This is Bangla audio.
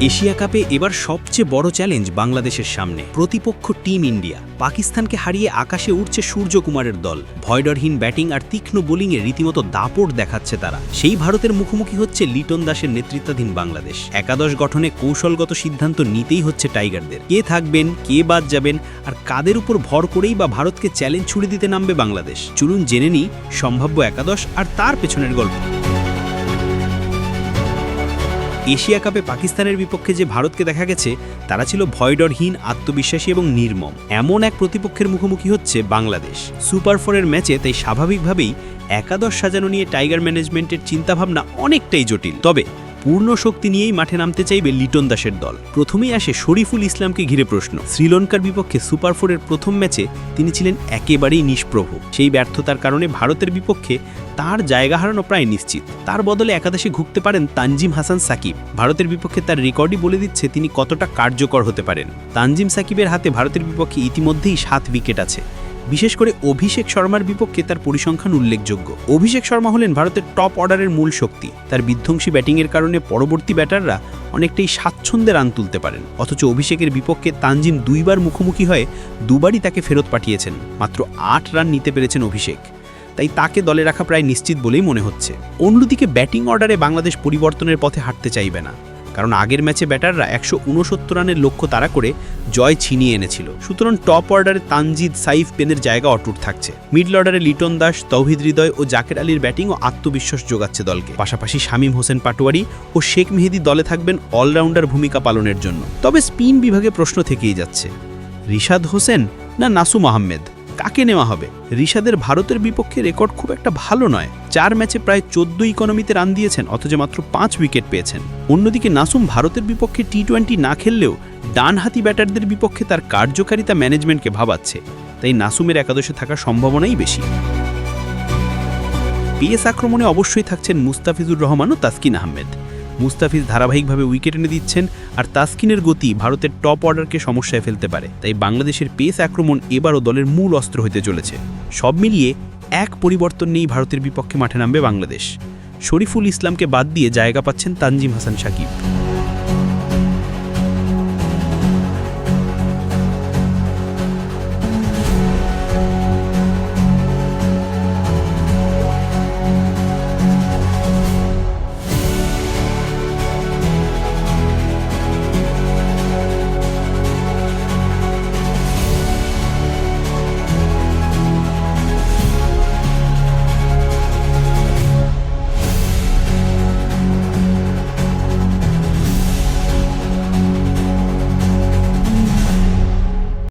এশিয়া কাপে এবার সবচেয়ে বড় চ্যালেঞ্জ বাংলাদেশের সামনে। প্রতিপক্ষ টিম ইন্ডিয়া। পাকিস্তানকে হারিয়ে আকাশে উঠছে সূর্যকুমারের দল। ভয়ডরহীন ব্যাটিং আর তীক্ষ্ণ বোলিংয়ে রীতিমতো দাপট দেখাচ্ছে তারা। সেই ভারতের মুখোমুখি হচ্ছে লিটন দাসের নেতৃত্বাধীন বাংলাদেশ। একাদশ গঠনে কৌশলগত সিদ্ধান্ত নিতেই হচ্ছে টাইগারদের। কে থাকবেন, কে বাদ যাবেন, আর কাদের উপর ভর করেই বা ভারতকে চ্যালেঞ্জ ছুড়ে দিতে নামবে বাংলাদেশ। চলুন জেনে নিই সম্ভাব্য একাদশ আর তার পেছনের গল্প। এশিয়া কাপে পাকিস্তানের বিপক্ষে যে ভারতকে দেখা গেছে তারা ছিল ভয়ডরহীন, আত্মবিশ্বাসী এবং নির্মম। এমন এক প্রতিপক্ষের মুখোমুখি হচ্ছে বাংলাদেশ। সুপার 4-এর ম্যাচে তাই স্বাভাবিকভাবেই একাদশ সাজানো নিয়ে টাইগার ম্যানেজমেন্টের চিন্তাভাবনা অনেকটাই জটিল। তবে পূর্ণ শক্তি নিয়েই মাঠে নামতে চাইবে লিটন দাসের দল। প্রথমেই আসে শরীফুল ইসলামকে ঘিরে প্রশ্ন। শ্রীলঙ্কার বিপক্ষে সুপার 4-এর প্রথম ম্যাচে তিনি ছিলেন একেবারেই নিষ্প্রভ। সেই ব্যর্থতার কারণে ভারতের বিপক্ষে তার জায়গা হারানো প্রায় নিশ্চিত। তার বদলে একাদশে ঘুরতে পারেন তানজিম হাসান সাকিব। ভারতের বিপক্ষে তার রেকর্ডই বলে দিচ্ছে তিনি কতটা কার্যকর হতে পারেন। তানজিম সাকিবের হাতে ভারতের বিপক্ষে ইতিমধ্যেই 7 উইকেট আছে। বিশেষ করে অভিষেক শর্মার বিপক্ষে তার পরিসংখ্যান উল্লেখযোগ্য। অভিষেক শর্মা হলেন ভারতের টপ অর্ডারের মূল শক্তি। তার বিধ্বংসী ব্যাটিংয়ের কারণে পরবর্তী ব্যাটাররা অনেকটাই স্বাচ্ছন্দ্যে রান তুলতে পারেন। অথচ অভিষেকের বিপক্ষে তানজিম 2বার মুখোমুখি হয়ে 2বারই তাকে ফেরত পাঠিয়েছেন। মাত্র 8 রান নিতে পেরেছেন অভিষেক। তাই তাকে দলে রাখা প্রায় নিশ্চিত বলেই মনে হচ্ছে। অন্যদিকে ব্যাটিং অর্ডারে বাংলাদেশ পরিবর্তনের পথে হাঁটতে চাইবে না, কারণ আগের ম্যাচে ব্যাটাররা 169 রানের লক্ষ্য তাড়া করে জয় ছিনিয়ে এনেছিল। সুতরাং টপ অর্ডারে তানজিদ, সাইফ, পেনের জায়গা অটুট থাকছে। মিডল অর্ডারে লিটন দাস, তৌহিদ হৃদয় ও জাকের আলীর ব্যাটিংও আত্মবিশ্বাস যোগাচ্ছে দলকে। পাশাপাশি শামীম হোসেন পাটোয়ারি ও শেখ মেহেদী দলে থাকবেন অলরাউন্ডার ভূমিকা পালনের জন্য। তবে স্পিন বিভাগে প্রশ্ন থেকেই যাচ্ছে, রিশাদ হোসেন না নাসুম আহমেদ, কাকে নেওয়া হবে? রিশাদের ভারতের বিপক্ষে রেকর্ড খুব একটা ভালো নয়। 4 ম্যাচে প্রায় 14 ইকোনমিতে রান দিয়েছেন, অথচ মাত্র 5 উইকেট পেয়েছেন। অন্যদিকে নাসুম ভারতের বিপক্ষে টি-20 না খেললেও ডানহাতি ব্যাটারদের বিপক্ষে তার কার্যকারিতা ম্যানেজমেন্টকে ভাবাচ্ছে। তাই নাসুমের একাদশে থাকার সম্ভাবনাই বেশি। পেস আক্রমণে অবশ্যই থাকছেন মুস্তাফিজুর রহমান ও তাসকিন আহমেদ। মুস্তাফিজ ধারাবাহিকভাবে উইকেট এনে দিচ্ছেন, আর তাসকিনের গতি ভারতের টপ অর্ডারকে সমস্যায় ফেলতে পারে। তাই বাংলাদেশের পেস আক্রমণ এবারও দলের মূল অস্ত্র হতে চলেছে। সব মিলিয়ে এক পরিবর্তন নেই ভারতের বিপক্ষে মাঠে নামবে বাংলাদেশ। শরীফুল ইসলামকে বাদ দিয়ে জায়গা পাচ্ছেন তানজিম হাসান সাকিব।